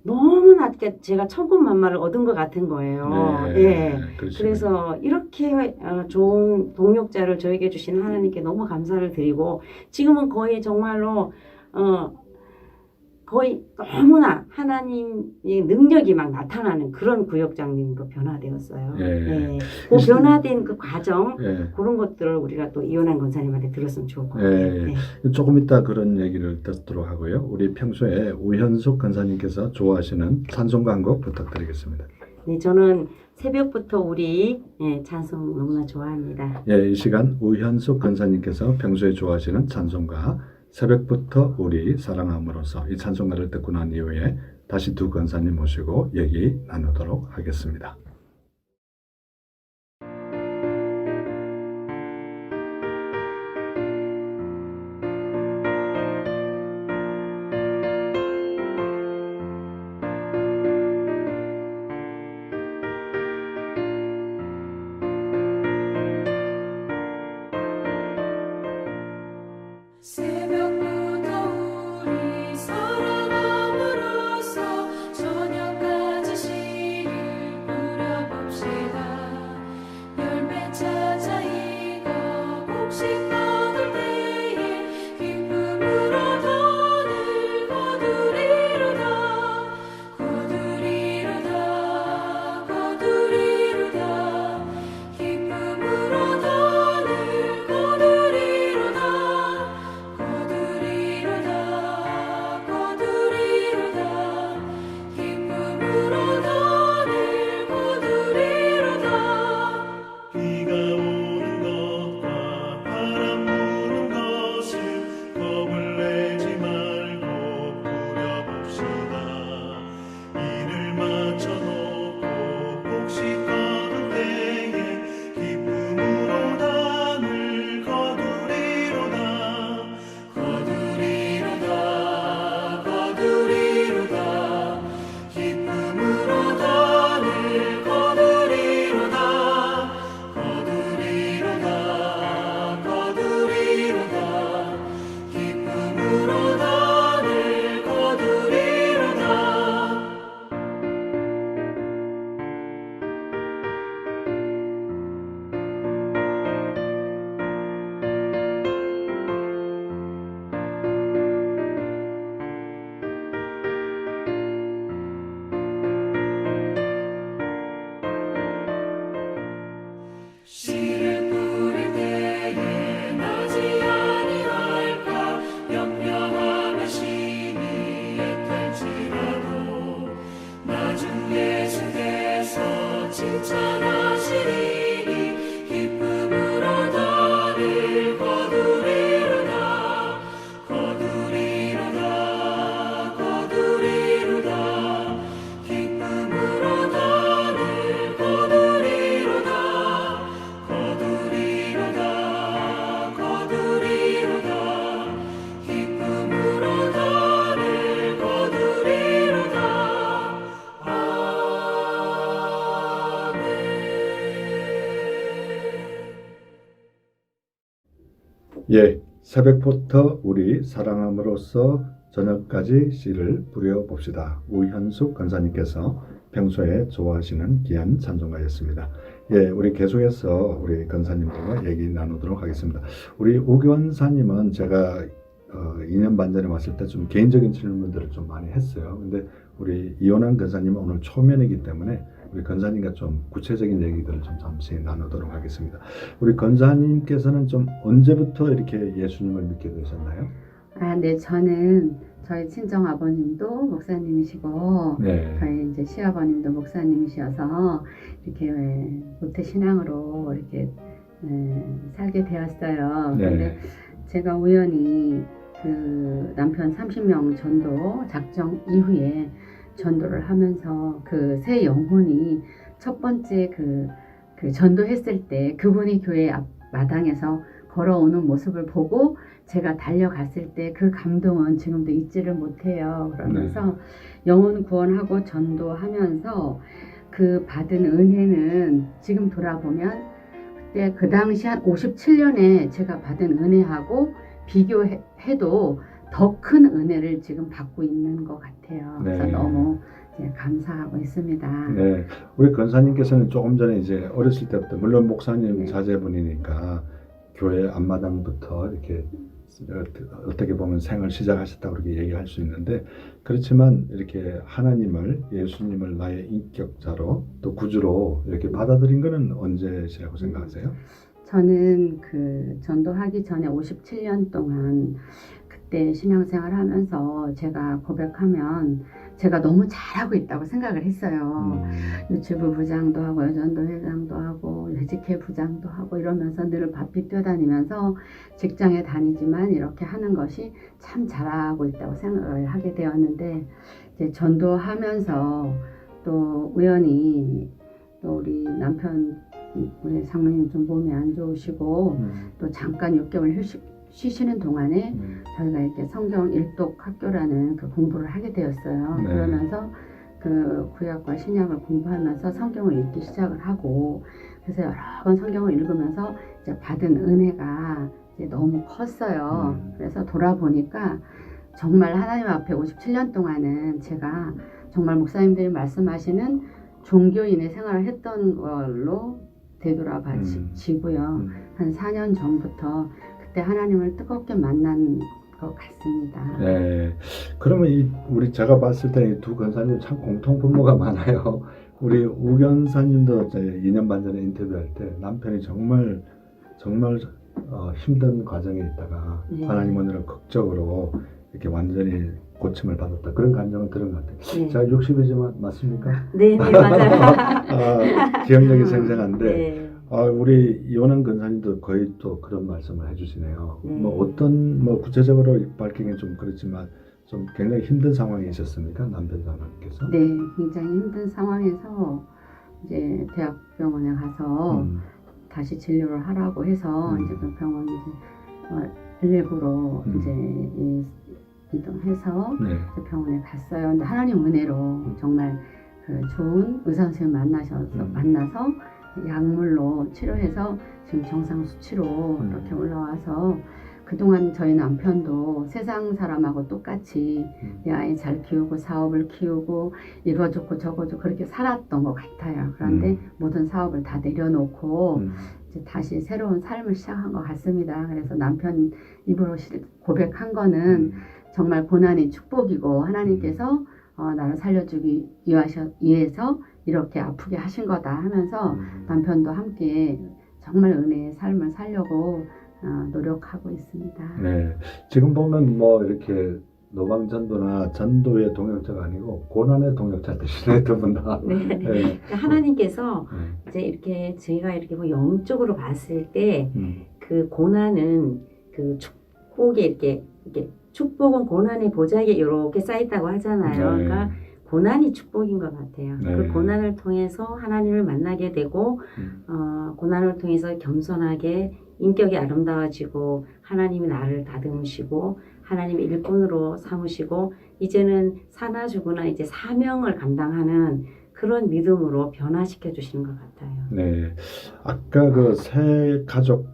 Speaker 5: 너무나 제가 천군만마를 얻은 것 같은 거예요.
Speaker 1: 네.
Speaker 5: 예.
Speaker 1: 그러시군요.
Speaker 5: 그래서 이렇게 좋은 동역자를 저에게 주신 하나님께 너무 감사를 드리고 지금은 거의 정말로 거의 너무나 하나님의 능력이 막 나타나는 그런 구역장님으로 변화되었어요.
Speaker 1: 예.
Speaker 5: 예. 그 변화된 그 과정
Speaker 1: 예.
Speaker 5: 그런 것들을 우리가 또 이혼한 권사님한테 들었으면 좋을 것 같아요.
Speaker 1: 예.
Speaker 5: 네.
Speaker 1: 조금 이따 그런 얘기를 듣도록 하고요. 우리 평소에 우현숙 권사님께서 좋아하시는 찬송가 한 곡 부탁드리겠습니다.
Speaker 5: 네, 저는 새벽부터 우리 찬송 너무나 좋아합니다.
Speaker 1: 예, 이 시간 우현숙 권사님께서 평소에 좋아하시는 찬송가 새벽부터 우리 사랑함으로써 이 찬송가를 듣고 난 이후에 다시 두 권사님 모시고 얘기 나누도록 하겠습니다.
Speaker 2: 새벽부터 우리 사랑함으로써 저녁까지 시를 뿌려
Speaker 1: 예, 새벽부터 우리 사랑함으로써 저녁까지 씨를 뿌려봅시다. 우현숙 권사님께서 평소에 좋아하시는 귀한 찬송가였습니다. 예, 우리 계속해서 우리 권사님들과 얘기 나누도록 하겠습니다. 우리 우 권사님은 제가 2년 반 전에 왔을 때 좀 개인적인 질문들을 좀 많이 했어요. 근데 우리 이혼한 권사님은 오늘 초면이기 때문에 우리 권사님과 좀 구체적인 얘기들을 좀 잠시 나누도록 하겠습니다. 우리 권사님께서는 좀 언제부터 이렇게 예수님을 믿게 되셨나요?
Speaker 6: 네, 저는 저희 친정 아버님도 목사님이시고
Speaker 1: 네.
Speaker 6: 저희 이제 시아버님도 목사님이셔서 이렇게 모태 신앙으로 이렇게 살게 되었어요.
Speaker 1: 네.
Speaker 6: 근데 제가 우연히 그 남편 30명 전도 작정 이후에 전도를 하면서 그 새 영혼이 첫 번째 그 전도했을 때 그분이 교회 앞 마당에서 걸어오는 모습을 보고 제가 달려갔을 때 그 감동은 지금도 잊지를 못해요. 그러면서 영혼 구원하고 전도하면서 그 받은 은혜는 지금 돌아보면 그때 그 당시 한 57년에 제가 받은 은혜하고 비교해도 더 큰 은혜를 지금 받고 있는 것 같아요. 그래서
Speaker 1: 네.
Speaker 6: 너무 감사하고 있습니다.
Speaker 1: 네, 우리 권사님께서는 조금 전에 이제 어렸을 때부터 물론 목사님
Speaker 6: 네.
Speaker 1: 자제분이니까 교회 앞마당부터 이렇게 어떻게 보면 생을 시작하셨다고 그렇게 얘기할 수 있는데 그렇지만 이렇게 하나님을 예수님을 나의 인격자로 또 구주로 이렇게 받아들인 거는 언제시라고 생각하세요?
Speaker 6: 저는 그 전도하기 전에 57년 동안 그때 신앙생활 하면서 제가 고백하면 제가 너무 잘하고 있다고 생각을 했어요. 유치부 부장도 하고 여전도 회장도 하고 회직회 부장도 하고 이러면서 늘 바삐 뛰어다니면서 직장에 다니지만 이렇게 하는 것이 참 잘하고 있다고 생각을 하게 되었는데 이제 전도하면서 또 우연히 또 우리 남편 우리 장로님 좀 몸이 안 좋으시고 또 잠깐 6개월 쉬시는 동안에 저희가 이렇게 성경 일독 학교라는 그 공부를 하게 되었어요.
Speaker 1: 네.
Speaker 6: 그러면서 그 구약과 신약을 공부하면서 성경을 읽기 시작을 하고 그래서 여러 번 성경을 읽으면서 이제 받은 은혜가 이제 너무 컸어요. 그래서 돌아보니까 정말 하나님 앞에 57년 동안은 제가 정말 목사님들이 말씀하시는 종교인의 생활을 했던 걸로 되돌아봐지고요. 한 4년 전부터 그때 하나님을 뜨겁게 만난 것 같습니다.
Speaker 1: 네, 그러면 우리 제가 봤을 때 이 두 권사님 참 공통 분모가 많아요. 우리 우 권사님도 2년 반 전에 인터뷰할 때 남편이 정말 힘든 과정에 있다가
Speaker 5: 네.
Speaker 1: 하나님 오늘은 극적으로 이렇게 완전히 고침을 받았다 그런 감정을 들은 것 같아요.
Speaker 5: 네.
Speaker 1: 제가 60이지만 맞습니까?
Speaker 5: 네,
Speaker 1: 맞아요. 기억력이 생생한데
Speaker 5: 네.
Speaker 1: 우리 이혼한 권사님도 거의 또 그런 말씀을 해주시네요.
Speaker 5: 네.
Speaker 1: 뭐 구체적으로 밝히긴 좀 그렇지만 좀 굉장히 힘든 상황이 있었습니까? 남편분께서?
Speaker 6: 네, 굉장히 힘든 상황에서 이제 대학병원에 가서 다시 진료를 하라고 해서 이제 그 병원 이제 119로 이제 이동해서
Speaker 1: 네.
Speaker 6: 그 병원에 갔어요. 근데 하나님 은혜로 정말 그 좋은 의사 선생님 만나서 약물로 치료해서 지금 정상 수치로 이렇게 올라와서 그동안 저희 남편도 세상 사람하고 똑같이 내 아이 잘 키우고 사업을 키우고 이거 좋고 저거 좋고 그렇게 살았던 것 같아요. 그런데 모든 사업을 다 내려놓고 이제 다시 새로운 삶을 시작한 것 같습니다. 그래서 남편 입으로 고백한 거는 정말 고난이 축복이고 하나님께서 나를 살려주기 위해서 이렇게 아프게 하신 거다 하면서 남편도 함께 정말 은혜의 삶을 살려고 노력하고 있습니다.
Speaker 1: 네. 지금 보면 뭐 이렇게 노방전도나 전도의 동역자가 아니고 고난의 동역자 되시네 두 분 다.
Speaker 5: 네.
Speaker 1: 네.
Speaker 5: 그러니까 하나님께서 이제 이렇게 저희가 이렇게 뭐 영적으로 봤을 때 그 고난은 그 축복이 이렇게 축복은 고난의 보자기에 이렇게 쌓였다고 하잖아요. 그러니까 고난이 축복인 것 같아요.
Speaker 1: 네.
Speaker 5: 그 고난을 통해서 하나님을 만나게 되고 고난을 통해서 겸손하게 인격이 아름다워지고 하나님이 나를 다듬으시고 하나님의 일꾼으로 삼으시고 이제는 사나 죽으나 이제 사명을 감당하는 그런 믿음으로 변화시켜 주시는 것 같아요.
Speaker 1: 네. 아까 그 새 가족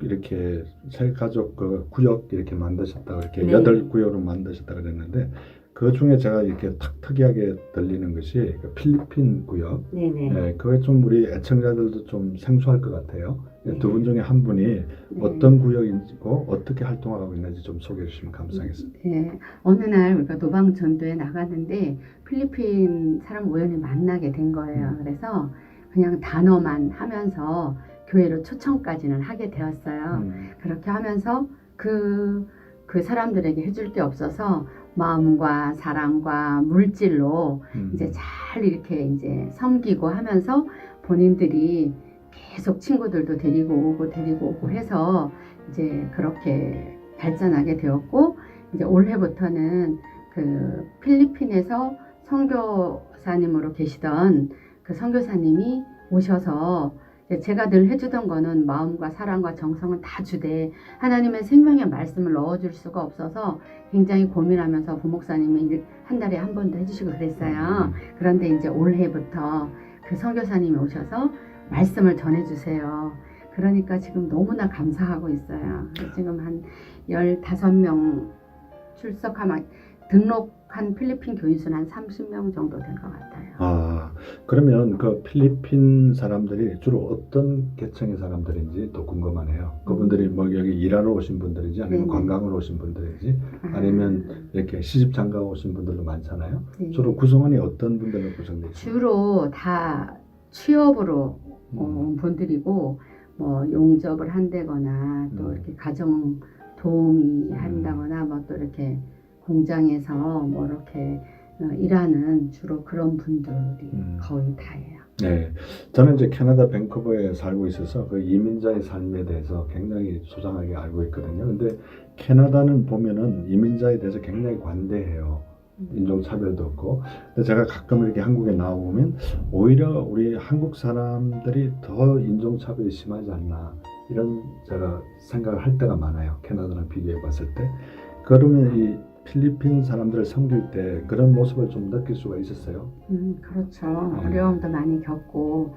Speaker 1: 그 구역 이렇게 만드셨다고 이렇게
Speaker 5: 네.
Speaker 1: 8구역으로 만드셨다고 그랬는데 그 중에 제가 이렇게 탁 특이하게 들리는 것이 그 필리핀 구역.
Speaker 5: 네네.
Speaker 1: 네, 그게 좀 우리 애청자들도 좀 생소할 것 같아요.
Speaker 5: 네.
Speaker 1: 두 분 중에 한 분이
Speaker 5: 네.
Speaker 1: 어떤 구역이고 어떻게 활동하고 있는지 좀 소개해 주시면 감사하겠습니다.
Speaker 6: 네, 어느 날 우리가 노방 전도에 나갔는데 필리핀 사람 우연히 만나게 된 거예요. 그래서 그냥 단어만 하면서 교회로 초청까지는 하게 되었어요. 그렇게 하면서 그 사람들에게 해줄 게 없어서 마음과 사랑과 물질로 이제 잘 이렇게 이제 섬기고 하면서 본인들이 계속 친구들도 데리고 오고 해서 이제 그렇게 발전하게 되었고, 이제 올해부터는 그 필리핀에서 선교사님으로 계시던 그 선교사님이 오셔서 제가 늘 해주던 거는 마음과 사랑과 정성은 다 주되 하나님의 생명의 말씀을 넣어줄 수가 없어서 굉장히 고민하면서 부목사님이 한 달에 한 번도 해주시고 그랬어요. 그런데 이제 올해부터 그 선교사님이 오셔서 말씀을 전해주세요. 그러니까 지금 너무나 감사하고 있어요. 지금 한 15명 출석하면 등록한 필리핀 교인 수는 한 30명 정도 될 것 같아요.
Speaker 1: 아, 그러면 그 필리핀 사람들이 주로 어떤 계층의 사람들인지 또 궁금하네요. 그분들이 뭐 여기 일하러 오신 분들인지 아니면
Speaker 6: 네네.
Speaker 1: 관광으로 오신 분들인지 아니면 이렇게 시집 장가 오신 분들도 많잖아요.
Speaker 6: 네.
Speaker 1: 주로 구성원이 어떤 분들로 구성되어 있습니까?
Speaker 6: 주로 다 취업으로 온 분들이고 뭐 용접을 한다거나 또 이렇게 가정 도우미 한다거나 뭐 또 이렇게 공장에서 뭐 이렇게 일하는 주로 그런 분들이 거의 다예요.
Speaker 1: 네, 저는 이제 캐나다 밴쿠버에 살고 있어서 그 이민자의 삶에 대해서 굉장히 소상하게 알고 있거든요. 근데 캐나다는 보면은 이민자에 대해서 굉장히 관대해요. 인종차별도 없고. 근데 제가 가끔 이렇게 한국에 나오면 오히려 우리 한국 사람들이 더 인종차별이 심하지 않나 이런 제가 생각을 할 때가 많아요. 캐나다랑 비교해 봤을 때. 그러면 이 필리핀 사람들을 섬길 때 그런 모습을 좀 느낄 수가 있었어요.
Speaker 6: 그렇죠.
Speaker 1: 네.
Speaker 6: 어려움도 많이 겪고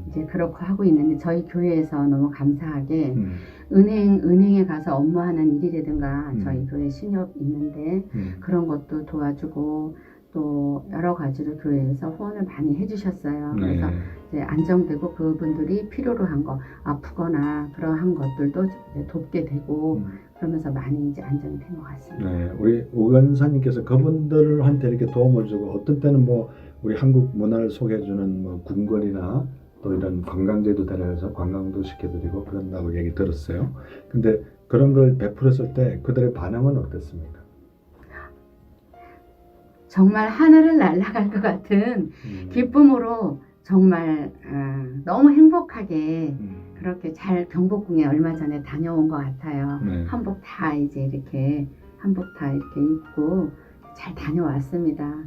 Speaker 6: 이제 그렇게 하고 있는데 저희 교회에서 너무 감사하게 은행에 가서 업무하는 일이라든가 저희 교회 신협 있는데 그런 것도 도와주고 또 여러 가지로 교회에서 후원을 많이 해주셨어요. 그래서 이제 안정되고 그분들이 필요로 한 거 아프거나 그러한 것들도 이제 돕게 되고 그러면서 많이 이제 안정이 된 것 같습니다.
Speaker 1: 네, 우리 우건사님께서 그분들한테 이렇게 도움을 주고 어떤 때는 뭐 우리 한국 문화를 소개해주는 뭐 궁궐이나 또 이런 관광지도 데려가서 관광도 시켜드리고 그런다고 얘기 들었어요. 근데 그런 걸 베풀었을 때 그들의 반응은 어땠습니까?
Speaker 6: 정말 하늘을 날아갈 것 같은 기쁨으로 정말 너무 행복하게 그렇게 잘 경복궁에 얼마 전에 다녀온 것 같아요.
Speaker 1: 네.
Speaker 6: 한복 다 이렇게 입고 잘 다녀왔습니다.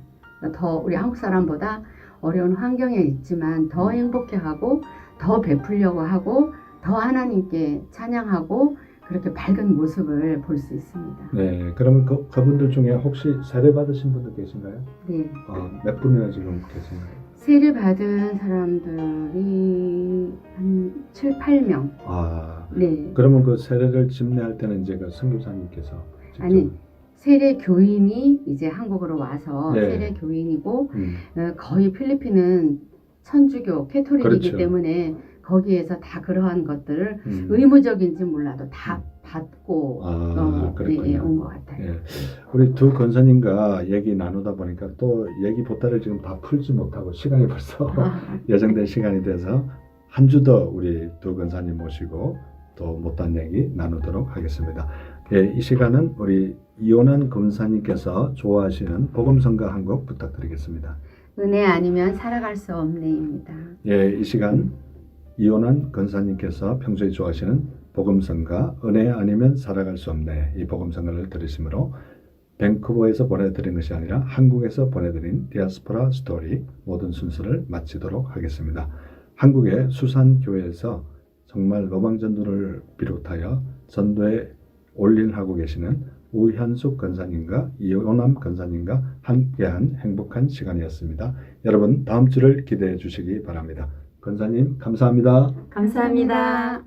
Speaker 6: 더 우리 한국 사람보다 어려운 환경에 있지만 더 행복해하고 더 베풀려고 하고 더 하나님께 찬양하고 그렇게 밝은 모습을 볼 수 있습니다.
Speaker 1: 네, 그러면 그분들 중에 혹시 세례 받으신 분들 계신가요?
Speaker 6: 네.
Speaker 1: 몇 분이나 지금 계신가요?
Speaker 6: 세례 받은 사람들이 한 7, 8명.
Speaker 1: 아,
Speaker 6: 네.
Speaker 1: 그러면 그 세례를 집례할 때는 이제 그 선교사님께서 직접
Speaker 6: 아니, 세례 교인이 이제 한국으로 와서
Speaker 1: 네.
Speaker 6: 세례 교인이고 거의 필리핀은 천주교 캐토릭이기
Speaker 1: 그렇죠.
Speaker 6: 때문에 거기에서 다 그러한 것들을 의무적인지 몰라도 다 받고
Speaker 1: 그렇군요.
Speaker 6: 온 것 같아요.
Speaker 1: 예. 우리 두 권사님과 얘기 나누다 보니까 또 얘기 보따리를 지금 다 풀지 못하고 시간이 벌써 예정된 시간이 돼서 한 주 더 우리 두 권사님 모시고 또 못한 얘기 나누도록 하겠습니다. 예, 이 시간은 우리 이온한 권사님께서 좋아하시는 복음성가 한 곡 부탁드리겠습니다.
Speaker 6: 은혜 아니면 살아갈 수 없네입니다.
Speaker 1: 예, 이 시간 이온한 권사님께서 평소에 좋아하시는 복음성가 은혜 아니면 살아갈 수 없네 이 복음성가를 들으시므로 밴쿠버에서 보내드린 것이 아니라 한국에서 보내드린 디아스포라 스토리 모든 순서를 마치도록 하겠습니다. 한국의 수산교회에서 정말 로망전도를 비롯하여 전도에 올인하고 계시는 우현숙 권사님과 이호남 권사님과 함께한 행복한 시간이었습니다. 여러분 다음 주를 기대해 주시기 바랍니다. 권사님 감사합니다.
Speaker 5: 감사합니다.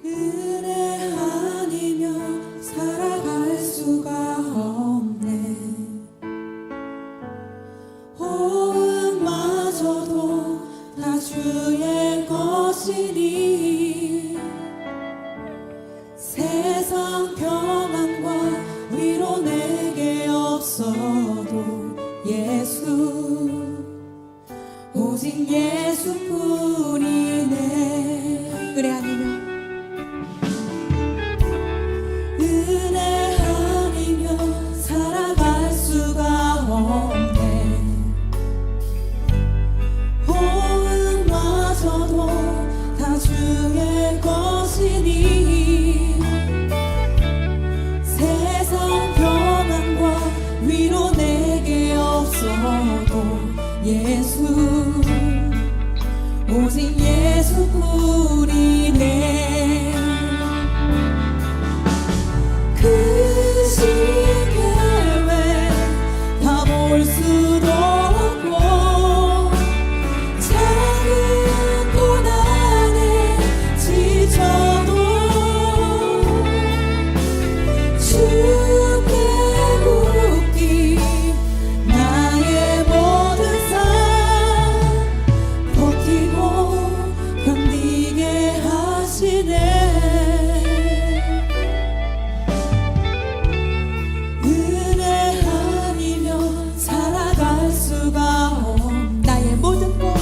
Speaker 3: 은혜 아니면 살아갈 수가 없네. 호흡마저도 다 주의 것이니 세상 평안과 위로 내게 없어도 예수 오직 예수뿐이네. 은혜 아니면 은혜 아니면 살아갈 수가 없네. 호흡마저도 다 주의 것이니 세상 평안과 위로 내게 없어도 예수 오직 예수뿐이네. 그 시계를 다 볼 수도 없고 작은 고난에 지쳐도 주께 묻기 나의 모든 삶 버티고 견디게 하시네. 은혜 아니면 살아갈 수가 없. 나의 모든 것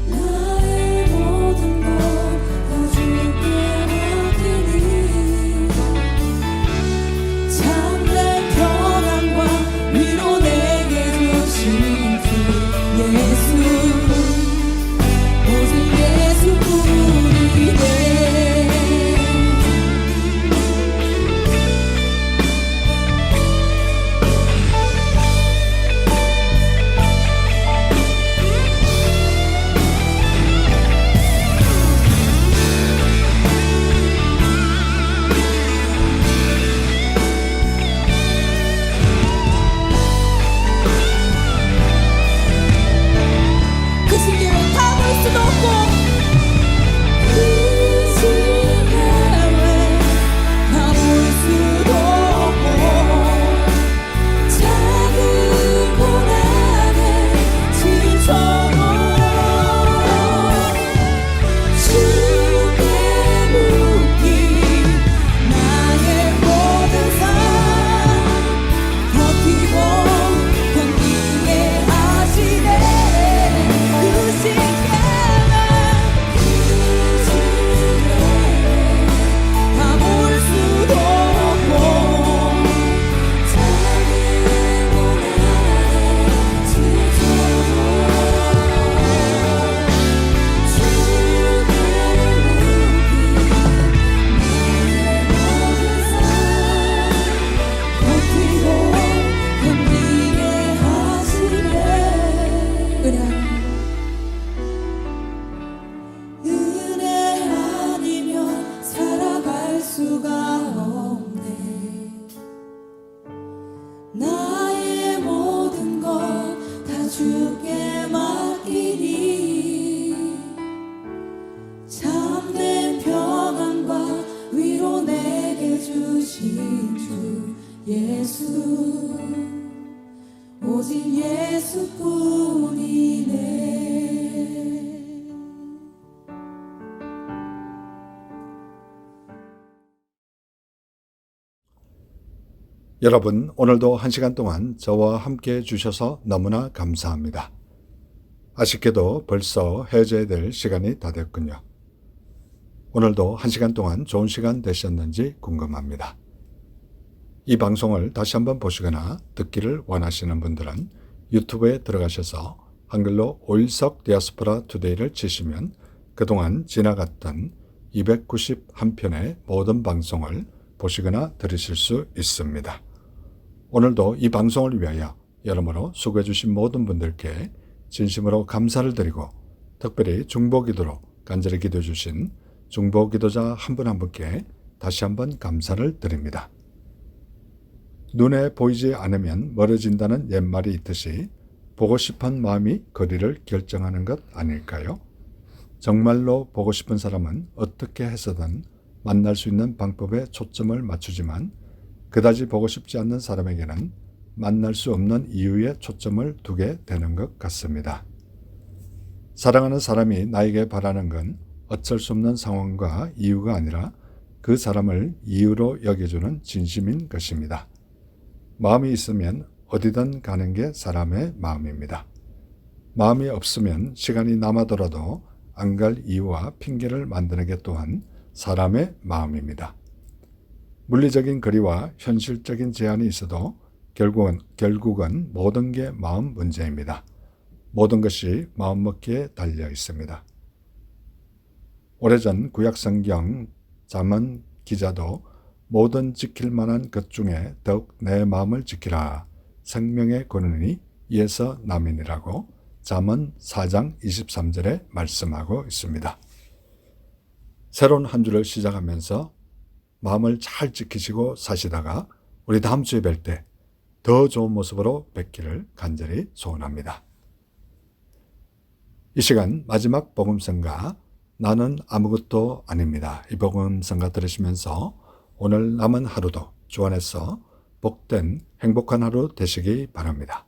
Speaker 3: 나의 모든 것 다 주께 맡기니 참된 평안과 위로 내게 주신 주 예수 오직 예수뿐이네. 그 시계를 다 볼 수도 없고 그 시계를 다 볼 수도 없고 작은 고난에 지쳐도 주께 묻기 나의 모든 삶 버티고 견디게 하시네. 그 시계를 다 볼 수도 없고 작은 고난에 지쳐도 주께 묻기 나의 모든 삶 버티고 견디게 하시네. 은혜 아니면 살아갈 수가 없네. 나의 모든 것 다 주께 맡기니 참된 평안과 위로 내게 주신 주 예수 오직 예수뿐이네.
Speaker 1: 여러분 오늘도 1시간 동안 저와 함께 해주셔서 너무나 감사합니다. 아쉽게도 벌써 헤어져야 될 시간이 다 됐군요. 오늘도 1시간 동안 좋은 시간 되셨는지 궁금합니다. 이 방송을 다시 한번 보시거나 듣기를 원하시는 분들은 유튜브에 들어가셔서 한글로 오일석 디아스포라 투데이를 치시면 그동안 지나갔던 291편의 모든 방송을 보시거나 들으실 수 있습니다. 오늘도 이 방송을 위하여 여러모로 수고해 주신 모든 분들께 진심으로 감사를 드리고 특별히 중보기도로 간절히 기도해 주신 중보기도자 한 분 한 분께 다시 한번 감사를 드립니다. 눈에 보이지 않으면 멀어진다는 옛말이 있듯이 보고 싶은 마음이 거리를 결정하는 것 아닐까요? 정말로 보고 싶은 사람은 어떻게 해서든 만날 수 있는 방법에 초점을 맞추지만 그다지 보고 싶지 않는 사람에게는 만날 수 없는 이유에 초점을 두게 되는 것 같습니다. 사랑하는 사람이 나에게 바라는 건 어쩔 수 없는 상황과 이유가 아니라 그 사람을 이유로 여겨주는 진심인 것입니다. 마음이 있으면 어디든 가는 게 사람의 마음입니다. 마음이 없으면 시간이 남아더라도 안 갈 이유와 핑계를 만드는 게 또한 사람의 마음입니다. 물리적인 거리와 현실적인 제한이 있어도 결국은 모든 게 마음 문제입니다. 모든 것이 마음먹기에 달려 있습니다. 오래전 구약성경 잠언 기자도 모든 지킬 만한 것 중에 더욱 내 마음을 지키라. 생명의 근원이 이에서 남이니라고 잠언 4장 23절에 말씀하고 있습니다. 새로운 한 주를 시작하면서 마음을 잘 지키시고 사시다가 우리 다음 주에 뵐 때 더 좋은 모습으로 뵙기를 간절히 소원합니다. 이 시간 마지막 복음성가 나는 아무것도 아닙니다. 이 복음성가 들으시면서 오늘 남은 하루도 주 안에서 복된 행복한 하루 되시기 바랍니다.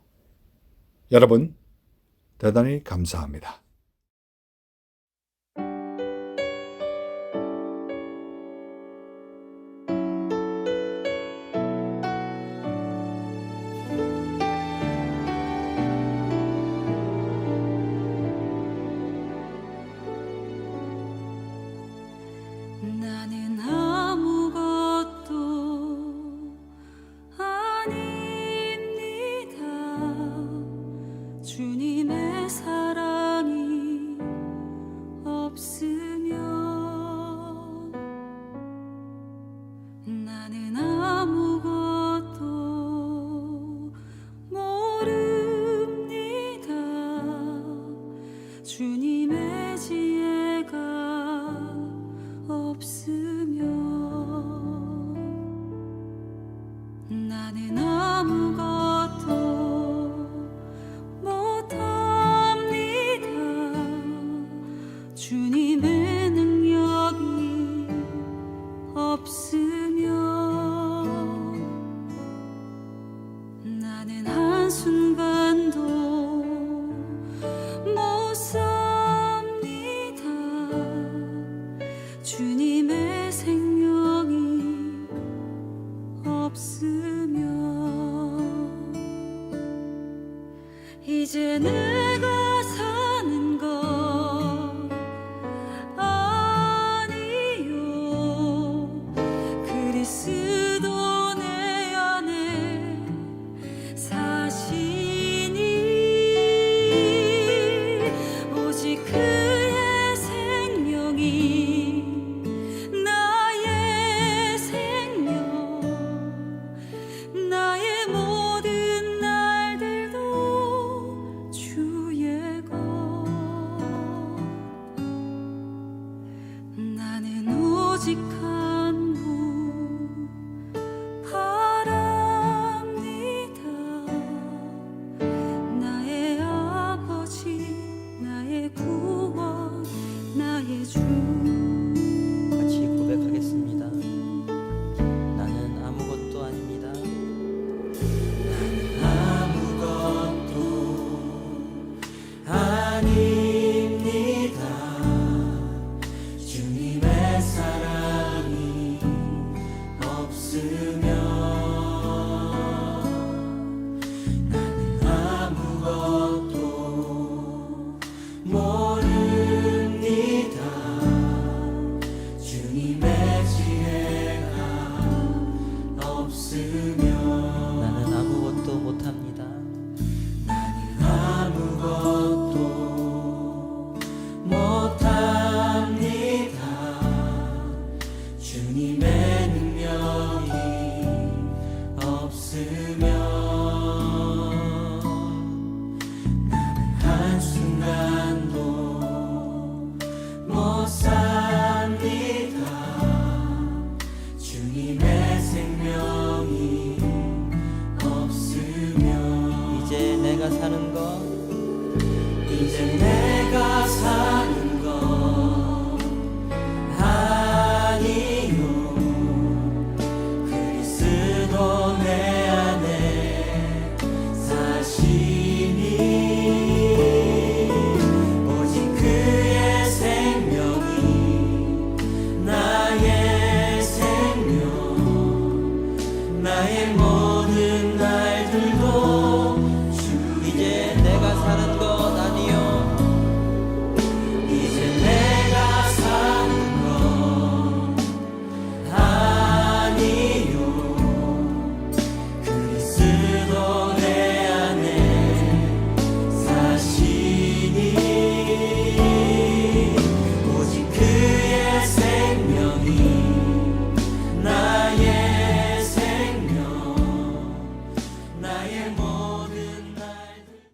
Speaker 1: 여러분 대단히 감사합니다.
Speaker 3: 나는 아무것도 아닙니다. 주님의 사랑이 없으면 나는 아무것도 모릅니다. 주님의 지혜가 없으면 나는 아무것도 못합니다. 주님의